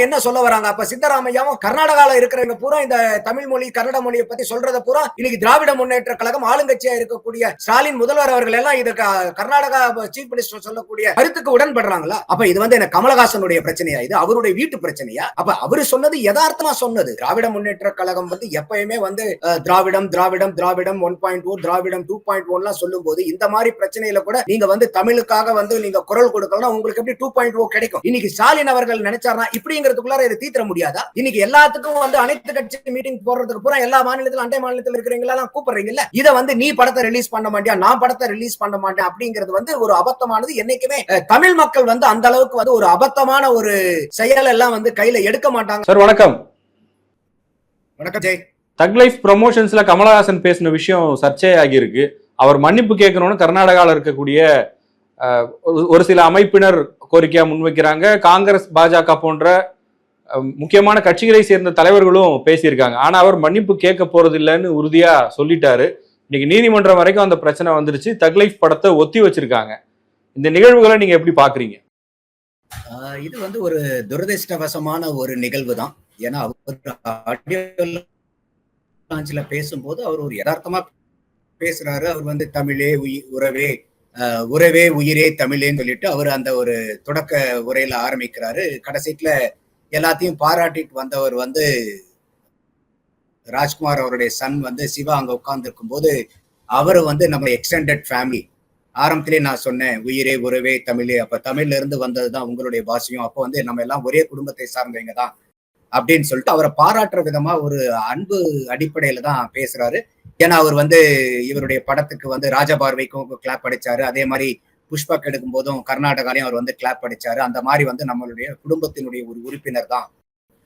என்ன சொல்ல வராங்க? அப்ப சித்தராமையாவும் கர்நாடகால இருக்கிறவங்க பூரா இந்த தமிழ் மொழி கன்னட மொழியை பத்தி சொல்றத பூரா இன்னைக்கு திராவிட முன்னேற்ற கழகம் ஆளுங்கட்சியா இருக்கக்கூடிய ஸ்டாலின் முதல்வர் அவர்கள் எல்லாம் இது கர்நாடகா சீஃப் மினிஸ்டர் சொல்லக்கூடிய கருத்துக்கு உடன்படுறாங்களா? அப்ப இது என்ன கமலஹாசனுடைய பிரச்சனையா? இது அவருடைய வீட்டு பிரச்சனையா? அப்ப அவரு சொன்னது யதார்த்தமா சொன்னது. திராவிட முன்னேற்ற கழகம் எப்பயுமே திராவிடம் திராவிடம் திராவிடம் 1.0 திராவிடம் 2.1 எல்லாம் சொல்லும் போது இந்த மாதிரி பிரச்சனையில கூட நீங்க தமிழுக்காக நீங்க குரல் கொடுக்கலாம், உங்களுக்கு எப்படி 2.0 கிடைக்கும்? இன்னைக்கு ஸ்டாலின் அவர்கள் நினைச்சாருன்னா இப்படி இதை தீர்த்த முடியாதா? இன்னைக்கு எல்லாத்துக்கும் அனைத்து கட்சி மீட்டிங் போடுறதுக்கு பூரா எல்லா மாநிலத்திலும் அண்டை மாநிலத்தில் இருக்கிறவங்க எல்லாம் கூப்பிடுறீங்கல்ல, இதை நீ படத்தை ரிலீஸ் பண்ண மாட்டியா, நான் படத்தை ரிலீஸ் பண்ண மாட்டேன் அப்படிங்கிறது ஒரு அபத்தமானது. என்னைக்குமே தமிழ் மக்கள் அந்த அளவுக்கு ஒரு அபத்தமான ஒரு செயல் எல்லாம் கையில எடுக்க மாட்டாங்க. சார் வணக்கம். வணக்கம் ஜெய். தக் லைஃப் ப்ரமோஷன்ஸ்ல கமலஹாசன் பேசின விஷயம் சர்ச்சையாகி இருக்கு. அவர் மன்னிப்பு கேட்கணும்னு கர்நாடகாவில் இருக்கக்கூடிய ஒரு சில அமைப்பினர் கோரிக்கையா முன்வைக்கிறாங்க. காங்கிரஸ், பாஜக போன்ற முக்கியமான கட்சிகளை சேர்ந்த தலைவர்களும் பேசியிருக்காங்க. ஆனா அவர் மன்னிப்பு கேட்க போறது இல்லைன்னு உறுதியா சொல்லிட்டாரு. இன்னைக்கு நீதிமன்றம் வரைக்கும் அந்த பிரச்சனை வந்துருச்சு. தக் லைஃப் படத்தை ஒத்தி வச்சிருக்காங்க. இந்த நிகழ்வுகளை நீங்க எப்படி பாக்குறீங்க? இது ஒரு துரதிருஷ்டவசமான ஒரு நிகழ்வு தான். ஏன்னா அவர் பேசும்போது அவர் ஒரு யதார்த்தமா பேசுறாரு. அவர் தமிழே உறவே உறவே உயிரே தமிழேன்னு சொல்லிட்டு அவர் அந்த ஒரு தொடக்க உரையில ஆரம்பிக்கிறாரு. கடைசியில எல்லாத்தையும் பாராட்டிட்டு வந்தவர் ராஜ்குமார் அவருடைய சன் சிவா அங்க உட்கார்ந்து இருக்கும் போது அவரு நம்ம எக்ஸ்டெண்டட் ஃபேமிலி, ஆரம்பத்திலே நான் சொன்னேன் உயிரே உறவே தமிழே, அப்ப தமிழ்ல இருந்து வந்ததுதான் உங்களுடைய பாஷையும், அப்போ நம்ம எல்லாம் ஒரே குடும்பத்தை சார்ந்தவங்க தான் அப்படின்னு சொல்லிட்டு அவரை பாராட்டுற விதமா ஒரு அன்பு அடிப்படையில தான் பேசுறாரு. ஏன்னா அவர் இவருடைய படத்துக்கு ராஜபார்வைக்கும் கிளாப் அடிச்சாரு. அதே மாதிரி புஷ்பக் எடுக்கும் போதும் கர்நாடகாலையும் அவர் கிளாப் அடிச்சாரு. அந்த மாதிரி நம்மளுடைய குடும்பத்தினுடைய ஒரு உறுப்பினர் தான்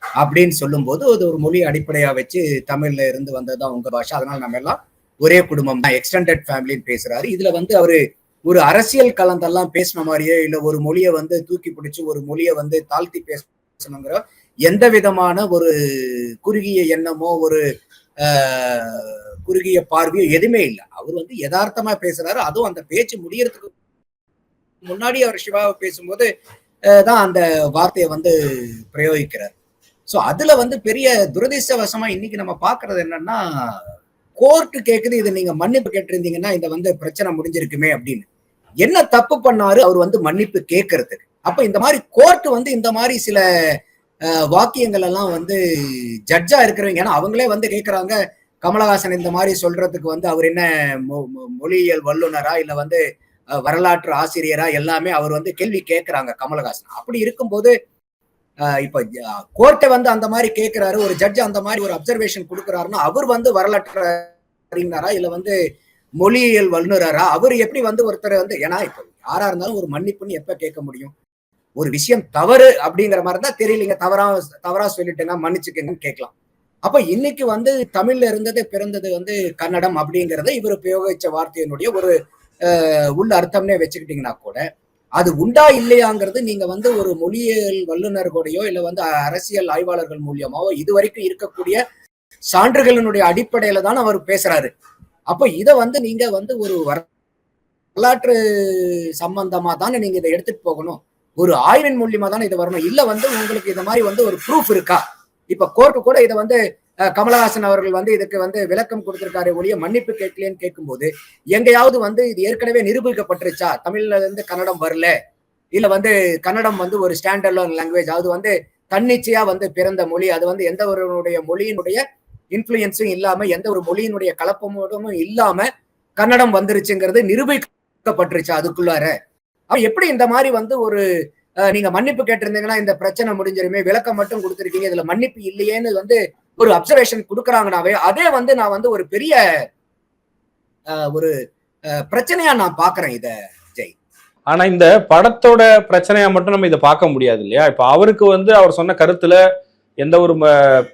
அப்படின்னு சொல்லும் போது அது ஒரு மொழி அடிப்படையா வச்சு தமிழ்ல இருந்து வந்ததுதான் உங்க பாஷை, அதனால நம்ம எல்லாம் ஒரே குடும்பம் தான், எக்ஸ்டெண்டட் ஃபேமிலின்னு பேசுறாரு. இதுல அவரு ஒரு அரசியல் கலந்தெல்லாம் பேசின மாதிரியே இல்ல ஒரு மொழியை தூக்கி பிடிச்சு ஒரு மொழியை தாழ்த்தி பேசணுங்கிற எந்த விதமான ஒரு குறுகிய எண்ணமோ ஒரு குறுகிய பார்வையோ எதுவுமே இல்லை. அவர் யதார்த்தமா பேசுறாரு. அதுவும் அந்த பேச்சு முடியறதுக்கு முன்னாடி அவர் சிவாவை பேசும்போது தான் அந்த வார்த்தையை பிரயோகிக்கிறார். சோ அதுல பெரிய துரதிர்ஷ்டவசமா இன்னைக்கு நம்ம பாக்குறது என்னன்னா, கோர்ட்டு கேக்குது இது நீங்க மன்னிப்பு கேட்டிருந்தீங்கன்னா இந்த பிரச்சனை முடிஞ்சிருக்குமே அப்படின்னு. என்ன தப்பு பண்ணாரு அவர் மன்னிப்பு கேட்கறதுக்கு? அப்ப இந்த மாதிரி கோர்ட் இந்த மாதிரி சில வாக்கியங்கள் எல்லாம் ஜட்ஜா இருக்கிறவங்க, ஏன்னா அவங்களே கேட்கிறாங்க கமலஹாசன் இந்த மாதிரி சொல்றதுக்கு அவர் என்ன மொழியியல் வல்லுநரா இல்ல வரலாற்று ஆசிரியரா, எல்லாமே அவர் கேள்வி கேட்கிறாங்க கமலஹாசன். அப்படி இருக்கும்போது இப்ப கோர்ட்டை அந்த மாதிரி கேட்கிறாரு, ஒரு ஜட்ஜ் அந்த மாதிரி ஒரு அப்சர்வேஷன் கொடுக்கிறாருன்னா அவர் வரலாற்று அறிஞரா இல்ல மொழியியல் வல்லுநரா? அவர் எப்படி ஒருத்தர் ஏன்னா இப்ப யாரா இருந்தாலும் ஒரு மன்னிப்புன்னு எப்ப கேட்க முடியும்? ஒரு விஷயம் தவறு அப்படிங்கிற மாதிரி தான் தெரியலீங்க, தவறா சொல்லிட்டுங்க மன்னிச்சுக்கங்கன்னு கேட்கலாம். அப்ப இன்னைக்கு தமிழ்ல இருந்தது பிறந்தது கன்னடம் அப்படிங்கறத இவர் உபயோகிச்ச வார்த்தையினுடைய ஒரு உள்ள அர்த்தம்னே வச்சுக்கிட்டீங்கன்னா கூட அது உண்டா இல்லையாங்கிறது நீங்க ஒரு மொழியியல் வல்லுநர்களையோ இல்ல அரசியல் ஆய்வாளர்கள் மூலியமாவோ இதுவரைக்கும் இருக்கக்கூடிய சான்றுகளினுடைய அடிப்படையில தான் அவர் பேசுறாரு. அப்ப இதை நீங்க ஒரு வரலாற்று சம்பந்தமா தானே நீங்க இதை எடுத்துட்டு போகணும், ஒரு ஆய்வின் மூலியமா தானே இது வரணும். இல்ல உங்களுக்கு இந்த மாதிரி ஒரு ப்ரூஃப் இருக்கா? இப்ப கோர்ட்டு கூட இதை கமலஹாசன் அவர்கள் இதுக்கு விளக்கம் கொடுத்திருக்காரு ஒழிய மன்னிப்பு கேட்கலன்னு கேட்கும்போது எங்கேயாவது இது ஏற்கனவே நிரூபிக்கப்பட்டுருச்சா தமிழ்ல இருந்து கன்னடம் வரல, இல்ல கன்னடம் ஒரு ஸ்டாண்டர்ட் லாங்குவேஜ், அது தன்னிச்சையா பிறந்த மொழி, அது எந்த ஒரு மொழியினுடைய இன்ஃபுளுயன்ஸும் இல்லாம எந்த ஒரு மொழியினுடைய கலப்பமும் இல்லாம கன்னடம் வந்துருச்சுங்கிறது நிரூபிக்கப்பட்டுருச்சா அதுக்குள்ளார? எப்படி இந்த மாதிரி ஒரு நீங்க மன்னிப்பு கேட்டிருந்தீங்கன்னா இந்த பிரச்சனை முடிஞ்சிருமே, விளக்கம் மட்டும் கொடுத்திருக்கீங்க, இதுல மன்னிப்பு இல்லையேன்னு ஒரு அப்சர்வேஷன் கொடுக்குறாங்கனாவே அதே நான் ஒரு பெரிய ஒரு பிரச்சனையா நான் பாக்குறேன் இத ஜெய். ஆனா இந்த படத்தோட பிரச்சனையா மட்டும் நம்ம இதை பார்க்க முடியாது இல்லையா? இப்ப அவருக்கு அவர் சொன்ன கருத்துல எந்த ஒரு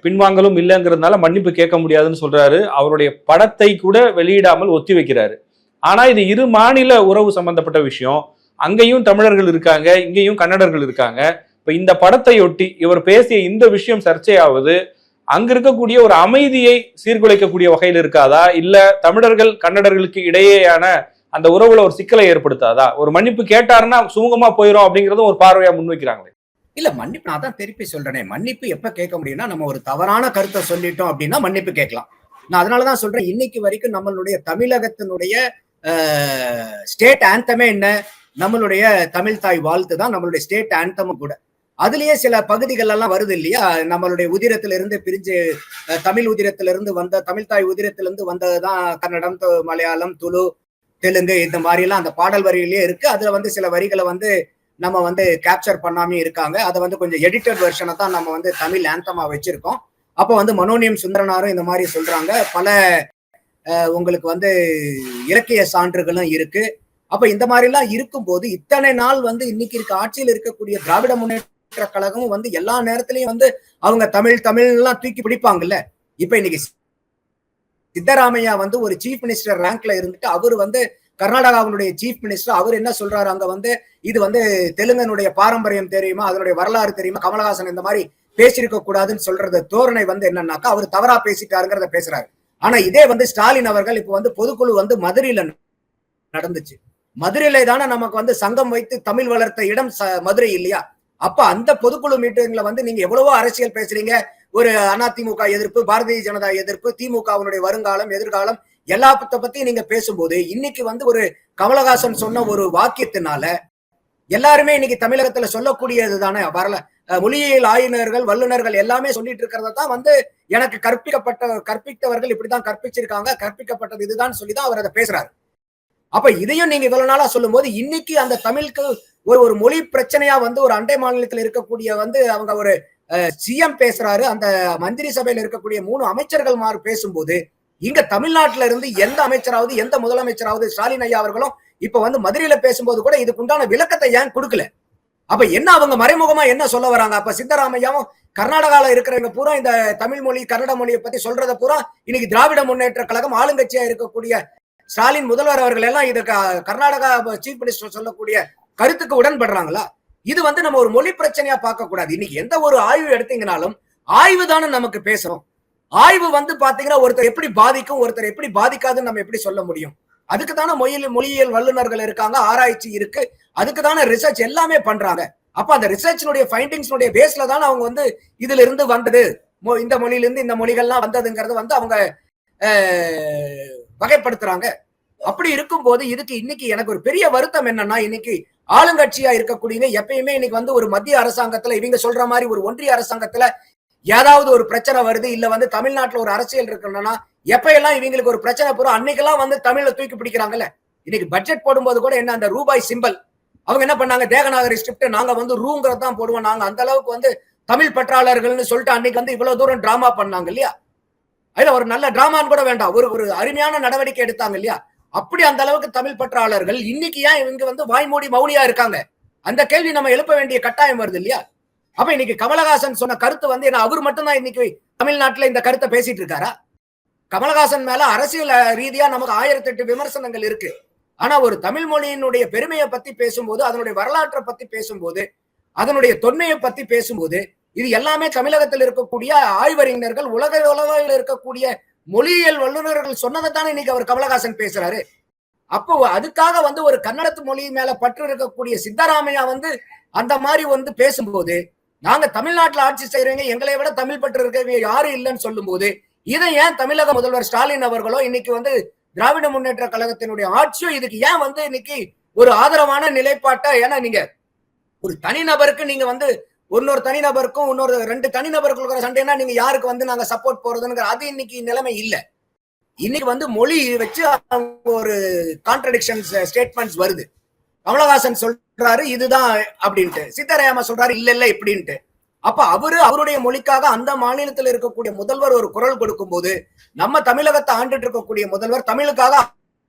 பின்வாங்கலும் இல்லைங்கிறதுனால மன்னிப்பு கேட்க முடியாதுன்னு சொல்றாரு. அவருடைய படத்தை கூட வெளியிடாமல் ஒத்தி வைக்கிறாரு. ஆனா இது இரு மாநில உறவு சம்பந்தப்பட்ட விஷயம். அங்கேயும் தமிழர்கள் இருக்காங்க, இங்கேயும் கன்னடர்கள் இருக்காங்க. இப்ப இந்த படத்தையொட்டி இவர் பேசிய இந்த விஷயம் சர்ச்சையாவது அங்க இருக்கக்கூடிய ஒரு அமைதியை சீர்குலைக்கக்கூடிய வகையில் இருக்காதா, இல்ல தமிழர்கள் கன்னடர்களுக்கு இடையேயான அந்த உறவுல ஒரு சிக்கலை ஏற்படுத்தாதா? ஒரு மன்னிப்பு கேட்டாருன்னா சுமூகமா போயிடும் அப்படிங்கறதும் ஒரு பார்வையா முன்வைக்கிறாங்களே. இல்ல மன்னிப்பு நான் தான் திருப்பி சொல்றேனே, மன்னிப்பு எப்ப கேட்க முடியும்னா, நம்ம ஒரு தவறான கருத்தை சொல்லிட்டோம் அப்படின்னா மன்னிப்பு கேட்கலாம். நான் அதனாலதான் சொல்றேன், இன்னைக்கு வரைக்கும் நம்மளுடைய தமிழகத்தினுடைய ஸ்டேட் ஆந்தமே என்ன? நம்மளுடைய தமிழ் தாய் வாழ்த்து தான் நம்மளுடைய ஸ்டேட் ஆந்தமும் கூட. அதுலயே சில பகுதிகள் எல்லாம் வருது இல்லையா? நம்மளுடைய உதிரத்திலிருந்து பிரிஞ்சு தமிழ் உதிரத்திலிருந்து வந்த தமிழ் தாய் உதிரத்திலிருந்து வந்ததுதான் கன்னடம், மலையாளம், துளு, தெலுங்கு இந்த மாதிரி எல்லாம் அந்த பாடல் வரியிலேயே இருக்கு. அதுல வந்து சில வரிகளை வந்து நம்ம வந்து கேப்சர் பண்ணாமே இருக்காங்க. அதை வந்து கொஞ்சம் எடிட்டட் வெர்ஷனை தான் நம்ம வந்து தமிழ் ஆந்தமா வச்சிருக்கோம். அப்போ வந்து மனோன்யம் சுந்தரனாரும் இந்த மாதிரி சொல்றாங்க. பல உங்களுக்கு வந்து இலக்கிய சான்றுகளும் இருக்கு. அப்ப இந்த மாதிரி எல்லாம் இருக்கும்போது இத்தனை நாள் வந்து இன்னைக்கு இருக்க ஆட்சியில் இருக்கக்கூடிய திராவிட முன்னேற்ற கழகம் வந்து எல்லா நேரத்திலையும் வந்து அவங்க தமிழ் தமிழ் எல்லாம் தூக்கி பிடிப்பாங்கல்ல. இப்ப இன்னைக்கு சித்தராமையா வந்து ஒரு சீஃப் மினிஸ்டர் ரேங்க்ல இருந்துட்டு அவரு வந்து கர்நாடகாவுடைய சீஃப் மினிஸ்டர் அவர் என்ன சொல்றாரு, அங்க வந்து இது வந்து தெலுங்கனுடைய பாரம்பரியம் தெரியுமா, அதனுடைய வரலாறு தெரியுமா, கமலஹாசன் இந்த மாதிரி பேசியிருக்க கூடாதுன்னு சொல்றது தோரணை வந்து என்னன்னாக்கா அவர் தவறா பேசிட்டாருங்கிறத பேசுறாரு. ஆனா இதே வந்து ஸ்டாலின் அவர்கள் இப்ப வந்து பொதுக்குழு வந்து மதுரையில நடந்துச்சு. மதுரையில தானே நமக்கு வந்து சங்கம் வைத்து தமிழ் வளர்த்த இடம் மதுரை இல்லையா? அப்ப அந்த பொதுக்குழு மீட்டிங்ல வந்து நீங்க எவ்வளவோ அரசியல் பேசுறீங்க. ஒரு அதிமுக எதிர்ப்பு, பாரதிய ஜனதா எதிர்ப்பு, திமுகவினுடைய வருங்காலம் எதிர்காலம் எல்லாத்த பத்தி நீங்க பேசும்போது இன்னைக்கு வந்து ஒரு கமலஹாசன் சொன்ன ஒரு வாக்கியத்தினால எல்லாருமே இன்னைக்கு தமிழகத்துல சொல்லக்கூடியது தானே வரல. மொழியியல் ஆய்வினர்கள் வல்லுநர்கள் எல்லாமே சொல்லிட்டு இருக்கிறத தான் வந்து எனக்கு கற்பித்தவர்கள் இப்படிதான் கற்பிச்சிருக்காங்க, கற்பிக்கப்பட்டது இதுதான் சொல்லிதான் அவர் அதை பேசுறாரு. அப்ப இதையும் நீங்க இவ்வளவு நாளா சொல்லும் போது இன்னைக்கு அந்த தமிழுக்கு ஒரு மொழி பிரச்சனையா வந்து ஒரு அண்டை மாநிலத்தில் இருக்கக்கூடிய வந்து அவங்க ஒரு சிஎம் பேசுறாரு, அந்த மந்திரி சபையில் இருக்கக்கூடிய 3 அமைச்சர்கள் பேசும்போது இங்க தமிழ்நாட்டில இருந்து எந்த அமைச்சராவது எந்த முதலமைச்சராவது ஸ்டாலின் ஐயா அவர்களும் இப்ப வந்து மதுரையில பேசும்போது கூட இதுக்கு உண்டான விளக்கத்தை ஏன் கொடுக்கல? அப்ப என்ன அவங்க மறைமுகமா என்ன சொல்ல வராங்க? அப்ப சித்தராமையாவும் கர்நாடகால இருக்கிறவங்க பூரா இந்த தமிழ் மொழி கன்னட மொழியை பத்தி சொல்றத பூரா இன்னைக்கு திராவிட முன்னேற்ற கழகம் ஆளுங்கட்சியா இருக்கக்கூடிய ஸ்டாலின் முதல்வர் அவர்கள் எல்லாம் இது கர்நாடகா சீஃப் மினிஸ்டர் சொல்லக்கூடிய கருத்துக்கு உடன்படுறாங்களா? இது வந்து நம்ம ஒரு மொழி பிரச்சனையா பார்க்க கூடாது. இன்னைக்கு எந்த ஒரு ஆய்வு எடுத்தீங்கனாலும் ஆய்வு தானே நமக்கு பேசுறோம். ஆய்வு வந்து பாத்தீங்கன்னா ஒருத்தர் எப்படி பாதிக்கும் ஒருத்தர் எப்படி பாதிக்காதுன்னு நம்ம எப்படி சொல்ல முடியும்? அதுக்கு தானே மொழியியல் வல்லுநர்கள் இருக்காங்க, ஆராய்ச்சி இருக்கு, அதுக்கு தானே ரிசர்ச் எல்லாமே பண்றாங்க. அப்ப அந்த ரிசர்ச்சினுடைய ஃபைண்டிங்ஸ்னுடைய பேஸ்ல தானே அவங்க வந்து இதுல இருந்து வந்தது, இந்த மொழியில இருந்து இந்த மொழிகள்லாம் வந்ததுங்கிறது வந்து அவங்க வகைப்படுத்துறாங்க. அப்படி இருக்கும்போது இதுக்கு இன்னைக்கு எனக்கு ஒரு பெரிய வருத்தம் என்னன்னா, இன்னைக்கு ஆளுங்கட்சியா இருக்கக்கூடிய எப்பயுமே இன்னைக்கு வந்து ஒரு மத்திய அரசாங்கத்துல இவங்க சொல்ற மாதிரி ஒரு ஒன்றிய அரசாங்கத்துல ஏதாவது ஒரு பிரச்சனை வருது, இல்ல வந்து தமிழ்நாட்டுல ஒரு அரசியல் இருக்கணும்னா எப்ப இவங்களுக்கு ஒரு பிரச்சனை போறோம் அன்னைக்கெல்லாம் வந்து தமிழ்ல தூக்கி பிடிக்கிறாங்கல்ல. இன்னைக்கு பட்ஜெட் போடும்போது கூட என்ன அந்த ரூபாய் சிம்பல் அவங்க என்ன பண்ணாங்க, தேகநாகரி ஸ்கிரிப்ட் நாங்க வந்து ரூங்கிறது தான் போடுவோம், நாங்க அந்த அளவுக்கு வந்து தமிழ் பற்றாளர்கள்னு சொல்லிட்டு அன்னைக்கு வந்து இவ்வளவு தூரம் டிராமா பண்ணாங்க இல்லையா? அதுல ஒரு நல்ல டிராமான்னு கூட வேண்டாம், ஒரு அருமையான நடவடிக்கை எடுத்தாங்க இல்லையா? அப்படி அந்த அளவுக்கு தமிழ் பற்றாளர்கள் இன்னைக்கு ஏன் இவங்க வந்து வாய்மூடி மௌனியா இருக்காங்க? அந்த கேள்வி நம்ம எழுப்ப வேண்டிய கட்டாயம் வருது இல்லையா? அப்ப இன்னைக்கு கமலஹாசன் சொன்ன கருத்து வந்து என்ன அவர் மட்டும்தான் இன்னைக்கு தமிழ்நாட்டுல இந்த கருத்தை பேசிட்டு இருக்காரா? கமலஹாசன் மேல அரசியல் ரீதியா நமக்கு 1008 விமர்சனங்கள் இருக்கு. ஆனா ஒரு தமிழ் மொழியினுடைய பெருமையை பத்தி பேசும்போது, அதனுடைய வரலாற்றை பத்தி பேசும்போது, அதனுடைய தொன்மையை பத்தி பேசும்போது, இது எல்லாமே தமிழகத்தில் இருக்கக்கூடிய ஆய்வறிஞர்கள் உலகில் இருக்கக்கூடிய மொழியியல் வல்லுநர்கள் சொன்னதை தானே இன்னைக்கு அவர் கமலஹாசன் பேசுறாரு. அப்போ அதுக்காக வந்து ஒரு கன்னடத்து மொழி மேல பற்று இருக்கக்கூடிய சித்தராமையா வந்து அந்த மாதிரி வந்து பேசும்போது, நாங்க தமிழ்நாட்டுல ஆட்சி செய்யறவங்க எங்களை விட தமிழ் பற்று இருக்கவங்க யாரும் இல்லைன்னு சொல்லும் போது, இதை ஏன் தமிழக முதல்வர் ஸ்டாலின் அவர்களோ இன்னைக்கு வந்து திராவிட முன்னேற்ற கழகத்தினுடைய ஆட்சியோ இதுக்கு ஏன் வந்து இன்னைக்கு ஒரு ஆதரவான நிலைப்பாட்டை, ஏன்னா நீங்க ஒரு தனிநபருக்கு நீங்க வந்து இன்னொரு தனிநபருக்கும் இன்னொரு 2 தனிநபர்களுக்கு சண்டைனா நீங்க யாருக்கு வந்து நாங்க சப்போர்ட் போறதுங்கிற அது இன்னைக்கு நிலைமை இல்ல. இன்னைக்கு வந்து மொழி வச்சு ஒரு கான்ட்ரடிக்ஷன்ஸ் ஸ்டேட்மெண்ட்ஸ் வருது. கமலஹாசன் சொல்றாரு இதுதான் அப்படின்ட்டு, சித்தராமையா சொல்றாரு இல்ல இப்படின்ட்டு. அப்ப அவருடைய மொழிக்காக அந்த மாநிலத்தில் இருக்கக்கூடிய முதல்வர் ஒரு குரல் கொடுக்கும் போது, நம்ம தமிழகத்தை ஆண்டுட்டு இருக்கக்கூடிய முதல்வர் தமிழுக்காக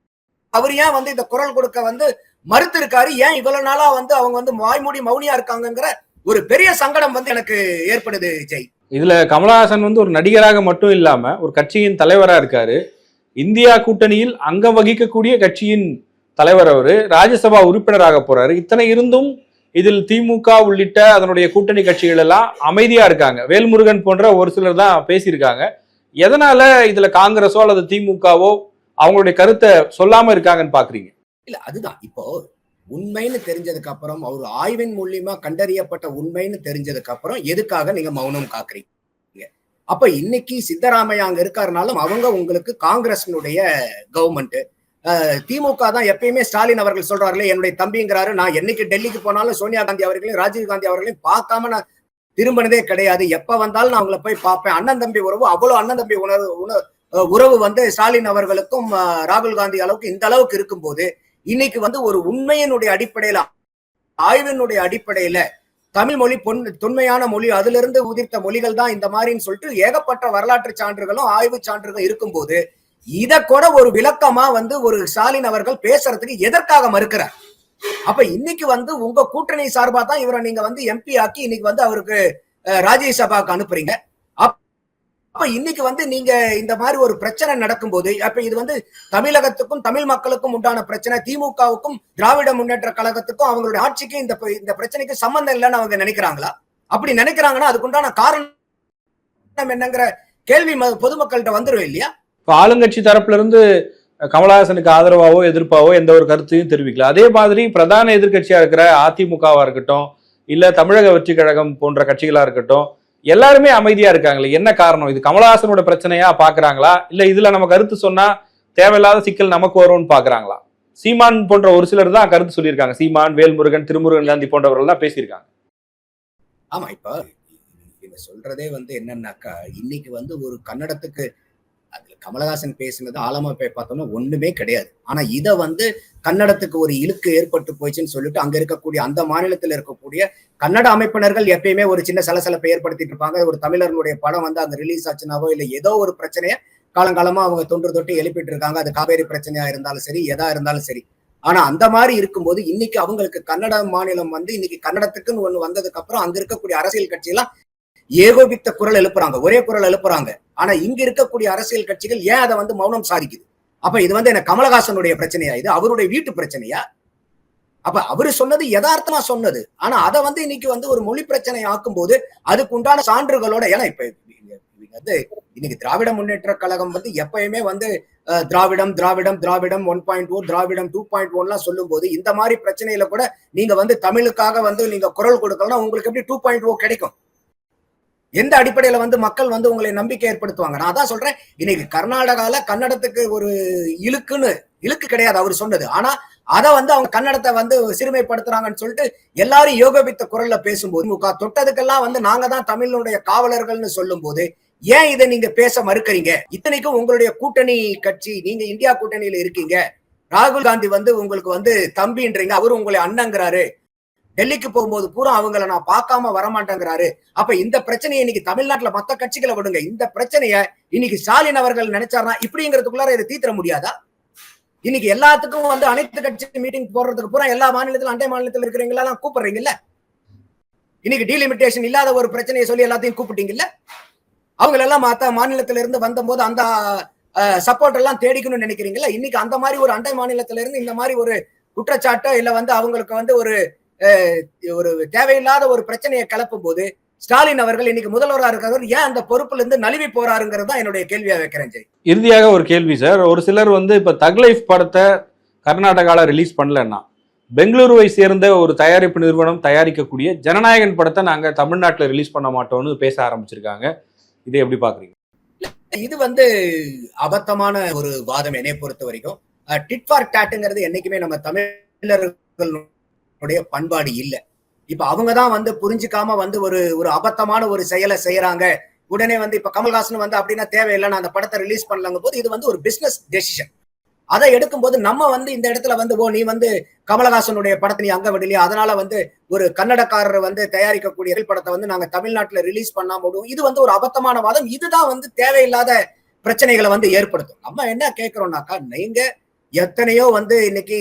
அவர் ஏன் வந்து இந்த குரல் கொடுக்க வந்து மறுத்து இருக்காரு? ஏன் இவ்வளவு நாளா வந்து அவங்க வந்து வாய்மூடி மௌனியா இருக்காங்கிற ஒரு பெரிய சங்கடம் வந்து எனக்கு ஏற்படுது ஜெய். இதுல கமலஹாசன் வந்து ஒரு நடிகராக மட்டும் இல்லாம ஒரு கட்சியின் தலைவரா இருக்காரு. இந்தியா கூட்டணியில் அங்கம் வகிக்கக்கூடிய கட்சியின் தலைவர், அவரு ராஜ்யசபா உறுப்பினராக போறாரு. இத்தனை இருந்தும் இதில் திமுக உள்ளிட்ட அதனுடைய கூட்டணி கட்சிகள் எல்லாம் அமைதியா இருக்காங்க. வேல்முருகன் போன்ற ஒரு சிலர் தான் பேசியிருக்காங்க. எதனால இதுல காங்கிரஸோ அல்லது திமுகவோ அவங்களுடைய கருத்தை சொல்லாம இருக்காங்கன்னு பாக்குறீங்க? இல்ல அதுதான் இப்போ உண்மைன்னு தெரிஞ்சதுக்கு அப்புறம், ஒரு ஆய்வின் மூலியமா கண்டறியப்பட்ட உண்மைன்னு தெரிஞ்சதுக்கு அப்புறம் எதுக்காக நீங்க மௌனம் காக்குறீங்க? அப்ப இன்னைக்கு சித்தராமையா அங்க இருக்காருனாலும் அவங்க உங்களுக்கு காங்கிரஸினுடைய கவர்மெண்ட். திமுக தான் எப்பயுமே ஸ்டாலின் அவர்கள் சொல்றாருல, என்னுடைய தம்பிங்கிறாரு. நான் என்னைக்கு டெல்லிக்கு போனாலும் சோனியா காந்தி அவர்களையும் ராஜீவ் காந்தி அவர்களையும் பார்க்காம நான் திரும்பினதே கிடையாது. எப்ப வந்தாலும் நான் அவங்கள போய் பார்ப்பேன். அண்ணன் தம்பி உறவு, அவ்வளவு அண்ணன் தம்பி உறவு வந்து ஸ்டாலின் அவர்களுக்கும் ராகுல் காந்தி அளவுக்கு இந்த அளவுக்கு இருக்கும்போது, இன்னைக்கு வந்து ஒரு உண்மையினுடைய அடிப்படையில, ஆய்வினுடைய அடிப்படையில தமிழ் மொழி தொன்மையான மொழி, அதுல இருந்து உதிர்த்த மொழிகள் தான் இந்த மாதிரின்னு சொல்லிட்டு ஏகப்பட்ட வரலாற்று சான்றுகளும் ஆய்வு சான்றுகளும் இருக்கும்போது, இத கூட ஒரு விளக்கமா வந்து ஒரு ஸ்டாலின் அவர்கள் பேசுறதுக்கு எதற்காக மறுக்கிறார்? அப்ப இன்னைக்கு வந்து உங்க கூட்டணி சார்பா தான் இவரை நீங்க வந்து எம்பி ஆக்கி இன்னைக்கு வந்து அவருக்கு ராஜ்யசபாக்கு அனுப்புறீங்க. அப்ப இன்னைக்கு வந்து நீங்க இந்த மாதிரி ஒரு பிரச்சனை நடக்கும்போது, அப்ப இது வந்து தமிழகத்துக்கும் தமிழ் மக்களுக்கும் உண்டான பிரச்சனை, திமுகவுக்கும் திராவிட முன்னேற்ற கழகத்துக்கும் அவங்களுடைய ஆட்சிக்கு இந்த பிரச்சனைக்கு சம்பந்தம் இல்லைன்னு அவங்க நினைக்கிறாங்களா? அப்படி நினைக்கிறாங்கன்னா அதுக்குண்டான காரணம் என்னங்கிற கேள்வி பொதுமக்கள்கிட்ட வந்துடும் இல்லையா? இப்ப ஆளுங்கட்சி தரப்புல இருந்து கமலஹாசனுக்கு ஆதரவாவோ எதிர்ப்பாவோ எந்த ஒரு கருத்தையும் தெரிவிக்கல. அதே மாதிரி பிரதான எதிர்கட்சியா இருக்கிற அதிமுகவா இருக்கட்டும், இல்ல தமிழக வெற்றி கழகம் போன்ற கட்சிகளா இருக்கட்டும், எல்லாருமே அமைதியா இருக்காங்களே, என்ன காரணம்? இது கமலஹாசனோட பிரச்சனையா பாக்குறாங்களா, இல்ல இதுல நம்ம கருத்து சொன்னா தேவையில்லாத சிக்கல் நமக்கு வரும்னு பாக்குறாங்களா? சீமான் போன்ற ஒரு சிலர் தான் கருத்து சொல்லியிருக்காங்க. சீமான், வேல்முருகன், திருமுருகன் காந்தி போன்றவர்கள் தான் பேசியிருக்காங்க. ஆமா, இப்ப இவங்க சொல்றதே வந்து என்னன்னாக்கா, இன்னைக்கு வந்து ஒரு கன்னடத்துக்கு அதுல கமலஹாசன் பேசுனது ஆழமா போய் பார்த்தோம்னா ஒண்ணுமே கிடையாது. ஆனா இத வந்து கன்னடத்துக்கு ஒரு இழுக்கு ஏற்பட்டு போயிடுச்சுன்னு சொல்லிட்டு அங்க இருக்கக்கூடிய அந்த மாநிலத்தில் இருக்கக்கூடிய கன்னட அமைப்பினர்கள் எப்பயுமே ஒரு சின்ன சலசலப்பை ஏற்படுத்திட்டு இருப்பாங்க. ஒரு தமிழர்களுடைய படம் வந்து அங்க ரிலீஸ் ஆச்சுனாவோ இல்ல ஏதோ ஒரு பிரச்சனைய காலங்காலமா அவங்க தொன்று தொட்டு எழுப்பிட்டு இருக்காங்க. அது காவேரி பிரச்சனையா இருந்தாலும் சரி, எதா இருந்தாலும் சரி. ஆனா அந்த மாதிரி இருக்கும்போது இன்னைக்கு அவங்களுக்கு கன்னட மாநிலம் வந்து இன்னைக்கு கன்னடத்துக்குன்னு ஒண்ணு வந்ததுக்கு அப்புறம் அங்க இருக்கக்கூடிய அரசியல் கட்சியெல்லாம் ஏகோபித்த குரல் எழுப்புறாங்க, ஒரே குரல் எழுப்புறாங்க. ஆனா இங்க இருக்கக்கூடிய அரசியல் கட்சிகள் ஏன் அதை வந்து மௌனம் சாதிக்குது? அப்ப இது வந்து என்ன கமலஹாசனுடைய பிரச்சனையா? இது அவருடைய வீட்டு பிரச்சனையா? அப்ப அவரு சொன்னது யதார்த்தமா சொன்னது. ஆனா அதை வந்து இன்னைக்கு வந்து ஒரு மொழி பிரச்சனை ஆக்கும் போது அதுக்கு உண்டான சான்றுகளோட, ஏன்னா இப்ப வந்து இன்னைக்கு திராவிட முன்னேற்ற கழகம் வந்து எப்பயுமே வந்து திராவிடம் திராவிடம் திராவிடம் 1.0 திராவிடம் 2.1 எல்லாம் சொல்லும் போது இந்த மாதிரி பிரச்சனையில கூட நீங்க வந்து தமிழுக்காக வந்து நீங்க குரல் கொடுக்கலாம், உங்களுக்கு எப்படி 2.0 கிடைக்கும்? எந்த அடிப்படையில வந்து மக்கள் வந்து உங்களை நம்பிக்கை ஏற்படுத்துவாங்க? நான் தான் சொல்றேன், இன்னைக்கு கர்நாடகால கன்னடத்துக்கு ஒரு இழுக்கு கிடையாது அவர் சொன்னது. ஆனா அதை வந்து அவங்க கன்னடத்தை வந்து சிறுமைப்படுத்துறாங்கன்னு சொல்லிட்டு எல்லாரும் யோகபித்த குரல்ல பேசும்போது, முக தொட்டதுக்கெல்லாம் வந்து நாங்க தான் தமிழுடைய காவலர்கள்னு சொல்லும் போது ஏன் இதை நீங்க பேச மறுக்கிறீங்க? இத்தனைக்கும் உங்களுடைய கூட்டணி கட்சி, நீங்க இந்தியா கூட்டணியில இருக்கீங்க. ராகுல் காந்தி வந்து உங்களுக்கு வந்து தம்பின்றீங்க, அவரு உங்களை அண்ணங்கிறாரு. டெல்லிக்கு போகும்போது பூரா அவங்கள நான் பார்க்காம வரமாட்டேங்கிறாரு. அப்ப இந்த பிரச்சனையை இன்னைக்கு தமிழ்நாட்டுல மத்த கட்சிகளை விடுங்க, இந்த பிரச்சனைய இன்னைக்கு ஸ்டாலின் அவர்கள் நினைச்சாருன்னா இப்படிங்கிறதுக்குள்ளார இதை தீர்த்த முடியாதா? இன்னைக்கு எல்லாத்துக்கும் வந்து அனைத்து கட்சி மீட்டிங் போடுறதுக்கு பூரா எல்லா மாநிலத்திலும் அண்டை மாநிலத்தில் இருக்கிறவங்க எல்லாம் கூப்பிடுறீங்கல்ல. இன்னைக்கு டீலிமிட்டேஷன் இல்லாத ஒரு பிரச்சனையை சொல்லி எல்லாத்தையும் கூப்பிட்டீங்கல்ல. அவங்க எல்லாம் மத்த மாநிலத்தில இருந்து வந்த போது அந்த சப்போர்ட் எல்லாம் தேடிக்கணும்னு நினைக்கிறீங்களா? இன்னைக்கு அந்த மாதிரி ஒரு அண்டை மாநிலத்தில இருந்து இந்த மாதிரி ஒரு குற்றச்சாட்டோ இல்ல வந்து அவங்களுக்கு வந்து ஒரு தேவையில்லாத ஒரு பிரச்சனையை கிளப்பும் போது ஸ்டாலின் அவர்கள் இன்னைக்கு முதல்வராக இருக்கிறவர் ஏன் அந்த பொறுப்புல இருந்து நழுவி போறாருங்கிறது தான் என்னுடைய கேள்வியா வைக்கிறேன். ஜெய், இறுதியாக ஒரு கேள்வி சார். ஒரு சிலர் வந்து இப்ப தக் லைஃப் படத்தை கர்நாடகால ரிலீஸ் பண்ணலன்னா பெங்களூருவை சேர்ந்த ஒரு தயாரிப்பு நிறுவனம் தயாரிக்கக்கூடிய ஜனநாயகன் படத்தை நாங்க தமிழ்நாட்டுல ரிலீஸ் பண்ண மாட்டோம்னு பேச ஆரம்பிச்சிருக்காங்க. இதை எப்படி பாக்குறீங்க? இது வந்து அபத்தமான ஒரு வாதம் என்னை பொறுத்த வரைக்கும். டிட் ஃபார் டாட்ங்கிறது என்னைக்குமே நம்ம தமிழர்களுடைய பண்பாடு இல்ல. இப்ப அவங்கதான் வந்து புரிஞ்சுக்காம வந்து ஒரு அபத்தமான ஒரு செயலை செய்யறாங்க. உடனே வந்து இப்ப கமல்ஹாசன் வந்து அப்படின்னா தேவையில்லை, நான் அந்த படத்தை ரிலீஸ் பண்ணலங்க போது இது வந்து ஒரு பிசினஸ் டெசிஷன். அதை எடுக்கும்போது நம்ம வந்து இந்த இடத்துல வந்து நீ வந்து கமலஹாசனுடைய படத்தை நீ அங்க விடலையா, அதனால வந்து ஒரு கன்னடக்காரர் வந்து தயாரிக்கக்கூடிய படத்தை வந்து நாங்க தமிழ்நாட்டுல ரிலீஸ் பண்ணாம விடுவோம். இது வந்து ஒரு அபத்தமான வாதம். இதுதான் வந்து தேவையில்லாத பிரச்சனைகளை வந்து ஏற்படுத்தும். நம்ம என்ன கேட்கிறோம்னாக்கா, நீங்க எத்தனையோ வந்து இன்னைக்கு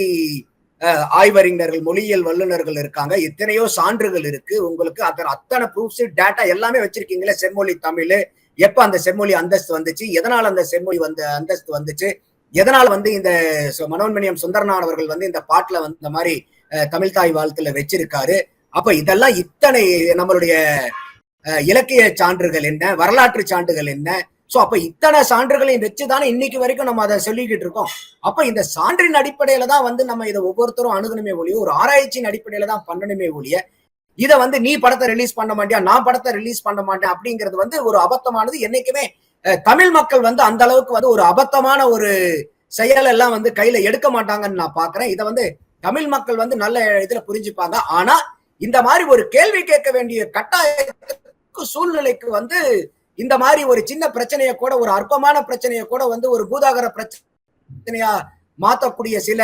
ஆய்வறிஞர்கள், மொழியியல் வல்லுநர்கள் இருக்காங்க, எத்தனையோ சான்றுகள் இருக்கு உங்களுக்கு, அத்தனை ப்ரூஃப்ஸ் டேட்டா எல்லாமே வச்சிருக்கீங்களே. செம்மொழி தமிழ் எப்ப அந்த செம்மொழி அந்தஸ்து வந்துச்சு, எதனால அந்த செம்மொழி அந்தஸ்து வந்துச்சு, எதனால வந்து இந்த மனோன்மணியம் சுந்தரனார் அவர்கள் வந்து இந்த பாட்டுல வந்து இந்த மாதிரி தமிழ் தாய் வாழ்த்துல வச்சிருக்காரு. அப்ப இதெல்லாம் இத்தனை நம்மளுடைய இலக்கிய சான்றுகள் என்ன, வரலாற்று சான்றுகள் என்ன, சோ அப்ப இத்தனை சான்றுகளையும் வச்சுதானே இன்னைக்கு வரைக்கும் நம்ம அதை சொல்லிக்கிட்டு இருக்கோம். அப்ப இந்த சான்றின் அடிப்படையில தான் வந்து நம்ம இதை ஒவ்வொருத்தரும் அணுகணுமே ஒழிய, ஒரு ஆராய்ச்சியின் அடிப்படையில தான் பண்ணணுமே ஒழிய, இதை வந்து நீ படத்தை ரிலீஸ் பண்ண மாட்டியா, நான் படத்தை ரிலீஸ் பண்ண மாட்டேன் அப்படிங்கிறது வந்து ஒரு அபத்தமானது. என்னைக்குமே தமிழ் மக்கள் வந்து அந்த அளவுக்கு வந்து ஒரு அபத்தமான ஒரு செயல் எல்லாம் வந்து கையில எடுக்க மாட்டாங்கன்னு நான் பாக்குறேன். இதை வந்து தமிழ் மக்கள் வந்து நல்ல இதுல புரிஞ்சுப்பாங்க. ஆனா இந்த மாதிரி ஒரு கேள்வி கேட்க வேண்டிய கட்டாயத்துக்கு சூழ்நிலைக்கு வந்து இந்த மாதிரி ஒரு சின்ன பிரச்சனையை கூட, ஒரு அற்பமான பிரச்சனையை கூட வந்து ஒரு பூதாகர பிரச்சனையா மாத்தக்கூடிய சில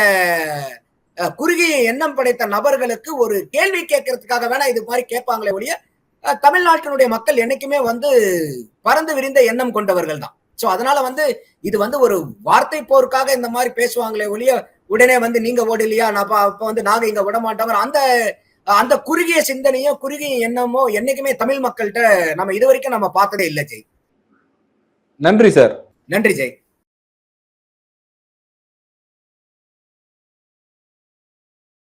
குறுகிய எண்ணம் படைத்த நபர்களுக்கு ஒரு கேள்வி கேட்கறதுக்காக வேணா இது மாதிரி கேட்பாங்களே ஒழிய, தமிழ்நாட்டினுடைய மக்கள் என்னைக்குமே வந்து பறந்து விரிந்த எண்ணம் கொண்டவர்கள் தான். சோ அதனால வந்து இது வந்து ஒரு வார்த்தை போருக்காக இந்த மாதிரி பேசுவாங்களே ஒழிய, உடனே வந்து நீங்க ஓடலையா, நான் அப்ப வந்து நாங்க இங்க விட மாட்டோம், அந்த அந்த குறுகிய சிந்தனையோ குறுகிய எண்ணமோ என்னைக்குமே தமிழ் மக்கள்கிட்ட நம்ம இதுவரைக்கும் நம்ம பார்த்ததே இல்லை ஜெய். நன்றி சார். நன்றி ஜெய்.